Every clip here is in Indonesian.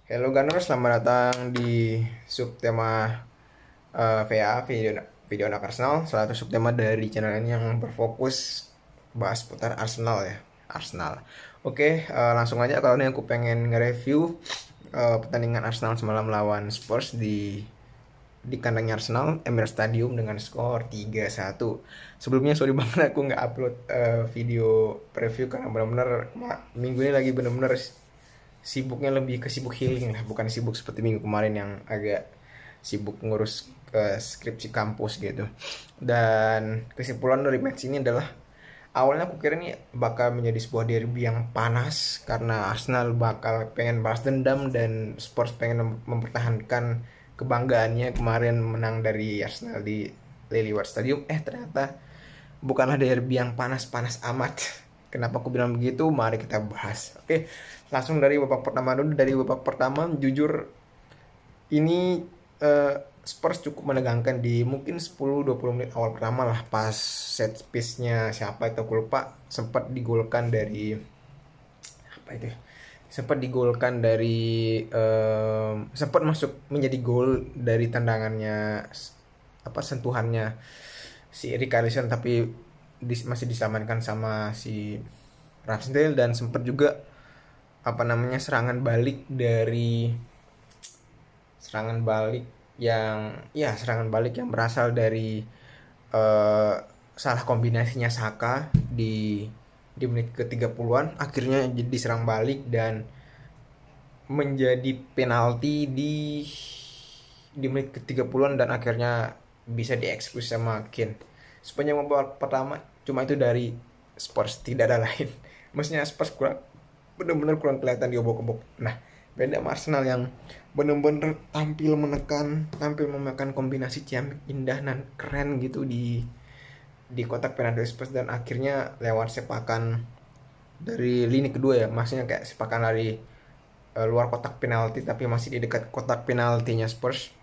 Hello Gunners, selamat datang di subtema VA video anak Arsenal. Salah satu subtema dari channel ini yang berfokus bahas putar Arsenal ya. Arsenal. Oke, langsung aja. Kalau ini aku pengen nge-review pertandingan Arsenal semalam lawan Spurs di kandangnya Arsenal, Emirates Stadium dengan skor 3-1. Sebelumnya sorry banget aku nggak upload video preview karena benar-benar minggu ini lagi benar-benar sibuknya, lebih ke sibuk healing lah, bukan sibuk seperti minggu kemarin yang agak sibuk ngurus skripsi kampus gitu. Dan kesimpulan dari match ini adalah awalnya aku kira ini bakal menjadi sebuah derby yang panas karena Arsenal bakal pengen balas dendam dan Spurs pengen mempertahankan kebanggaannya kemarin menang dari Arsenal di Lily White Stadium. Ternyata bukanlah derby yang panas-panas amat. Kenapa aku bilang begitu? Mari kita bahas. Oke, langsung dari babak pertama dulu. Dari babak pertama, jujur ini Spurs cukup menegangkan di mungkin 10-20 menit awal pertama lah, pas set piece-nya siapa itu aku lupa, sempat digolkan dari apa itu? Sempat digolkan dari sempat masuk menjadi gol dari tendangannya, apa, sentuhannya si Richarlison, tapi masih diselamatkan sama si Ramsdale. Dan sempat juga apa namanya, serangan balik yang berasal dari eh, salah kombinasinya Saka di menit ke-30-an, akhirnya diserang balik dan menjadi penalti di menit ke-30-an, dan akhirnya bisa dieksekusi sama Kane. Sepanjang babak pertama cuma itu dari Spurs, tidak ada lain. Maksudnya Spurs benar-benar kurang kelihatan di obok-obok. Nah, beda sama Arsenal yang benar-benar tampil menekan, tampil memakan kombinasi ciamik indah dan keren gitu di kotak penalti Spurs, dan akhirnya lewat sepakan dari lini kedua ya, maksudnya kayak sepakan dari luar kotak penalti tapi masih di dekat kotak penaltinya Spurs.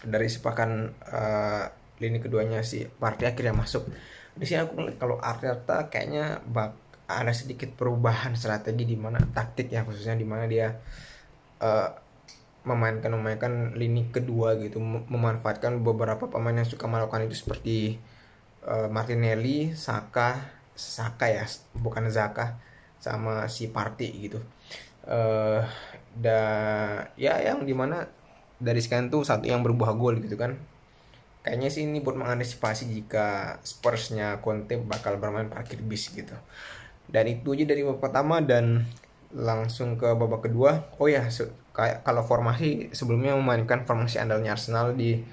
Dari sepakan lini keduanya si Partey akhirnya masuk. Di sini aku ngeliat kalau Arteta kayaknya ada sedikit perubahan strategi, di mana taktik ya, khususnya di mana dia uh, memainkan lini kedua gitu, memanfaatkan beberapa pemain yang suka melakukan itu seperti Martinelli, Saka ya, bukan Zaka, sama si Partey gitu. Dan ya yang dimana dari sekian tuh satu yang berbuah gol gitu kan. Kayaknya sih ini buat mengantisipasi jika Spursnya Conte bakal bermain parkir bis gitu. Dan itu aja dari babak pertama, dan langsung ke babak kedua. Oh ya, kayak kalau formasi sebelumnya memainkan formasi andalnya Arsenal di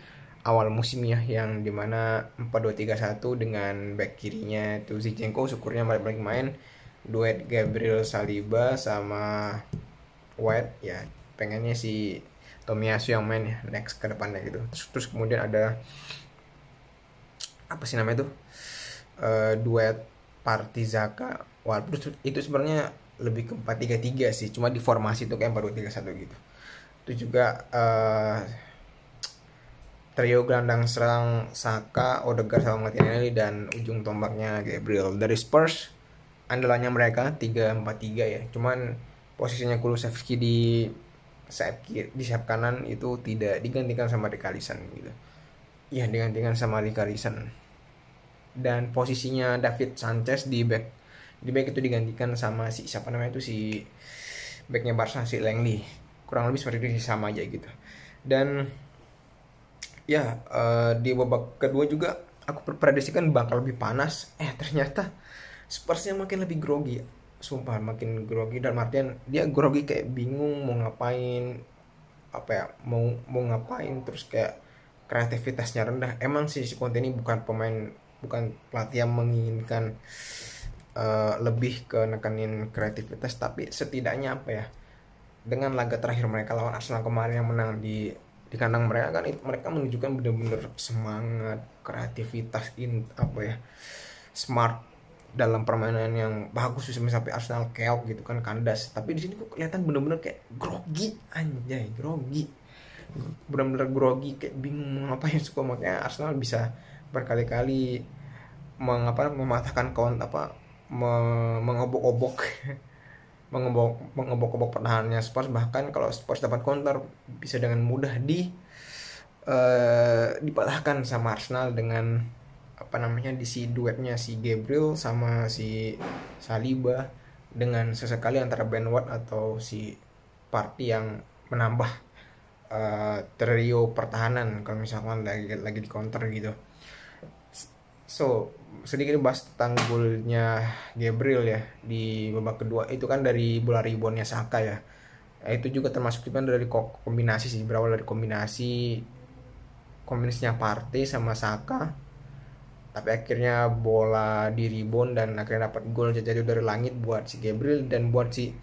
awal musim ya, yang dimana 4-2-3-1 dengan back kirinya itu Zinchenko, syukurnya balik main, duet Gabriel Saliba sama White ya, pengennya si Tomiyasu yang main ya next ke depannya gitu. Terus kemudian ada apa sih namanya tuh, duet Partizaka. Walaupun itu sebenarnya lebih ke 4-3-3 sih, cuma di formasi itu kayak 4-2-3-1 gitu. Itu juga trio gelandang serang Saka, Odegaard sama Martinelli, dan ujung tombaknya Gabriel. Dari Spurs andalannya mereka 3-4-3 ya, cuman posisinya Kulusevski di sayap kanan itu tidak digantikan sama Richarlison gitu. Iya, digantikan sama Richarlison. Dan posisinya David Sanchez di back itu digantikan sama si siapa namanya itu, si backnya Barca, si Langley. Kurang lebih seperti itu, sama aja gitu. Dan ya di babak kedua juga aku prediksikan bakal lebih panas. Ternyata Spursnya makin lebih grogi, sumpah makin grogi. Dan Martian dia grogi, kayak bingung mau ngapain, apa ya, mau ngapain, terus kayak kreativitasnya rendah. Emang sih si Conte ini bukan pelatih yang menginginkan lebih ke nekanin kreativitas, tapi setidaknya apa ya, dengan laga terakhir mereka lawan Arsenal kemarin yang menang di kandang mereka kan, mereka menunjukkan bener-bener semangat, kreativitas, apa ya, smart dalam permainan yang bagus, sampai Arsenal keok gitu kan, kandas. Tapi di sini kok kelihatan bener-bener kayak grogi, anjay, grogi, bener-bener grogi, kayak bingung mau ngapain. Suka makanya Arsenal bisa berkali-kali mematahkan mengobok-obok mengebok-gebok pertahanannya Spurs. Bahkan kalau Spurs dapat counter bisa dengan mudah dipatahkan sama Arsenal dengan di si duetnya si Gabriel sama si Saliba, dengan sesekali antara Ben White atau si Partey yang menambah trio pertahanan kalau misalkan lagi di counter gitu. So sedikit bahas tentang golnya Gabriel ya di babak kedua, itu kan dari bola reboundnya Saka ya. Itu juga termasuk juga dari kombinasi sih, berawal dari kombinasinya Partey sama Saka, tapi akhirnya bola di rebound dan akhirnya dapat gol jadi dari langit buat si Gabriel. Dan buat si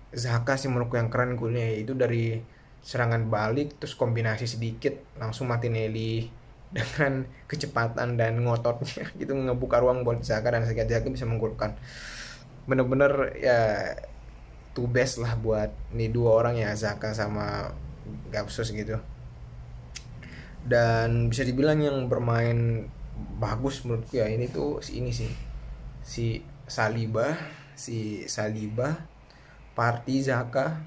Saka sih menurutku yang keren golnya, itu dari serangan balik terus kombinasi sedikit langsung Martinelli dengan kecepatan dan ngototnya gitu ngebuka ruang buat Saka, dan Saka bisa menggolkan. Bener-bener ya two best lah buat nih dua orang ya, Saka sama Gapsus gitu. Dan bisa dibilang yang bermain bagus menurutku ya ini tuh si Saliba, Partey, Zaka,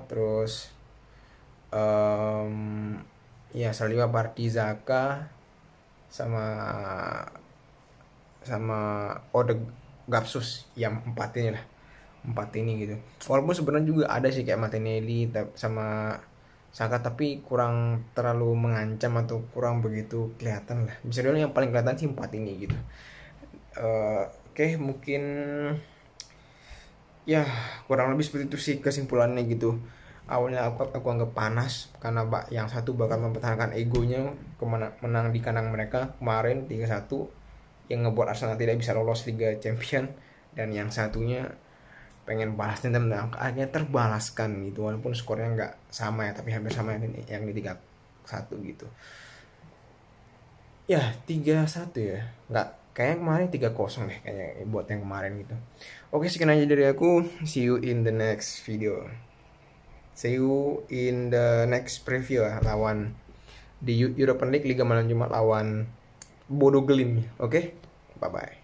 terus ya Saliba, Partey, Zaka sama Gapsus, yang empat ini gitu. Walaupun sebenarnya juga ada sih kayak Martinelli sama Saka, tapi kurang terlalu mengancam atau kurang begitu kelihatan lah. Bisa dibilang yang paling kelihatan sih empat ini gitu. Oke, mungkin ya kurang lebih seperti itu sih kesimpulannya gitu. Awalnya aku anggap panas karena yang satu bakal mempertahankan egonya menang di kandang mereka kemarin 3-1 yang ngebuat Arsenal tidak bisa lolos Liga Champion, dan yang satunya pengen balas dendam dan akhirnya terbalaskan gitu, walaupun skornya nggak sama ya, tapi hampir sama yang di 3-1 gitu ya. 3-1 ya, nggak kayak kemarin 3-0 deh kayaknya buat yang kemarin gitu. Oke, sekian aja dari aku. See you in the next video. See you in the next preview ya, lawan di European League Liga Malam Jumat lawan Bodo Glimt. Oke, bye bye.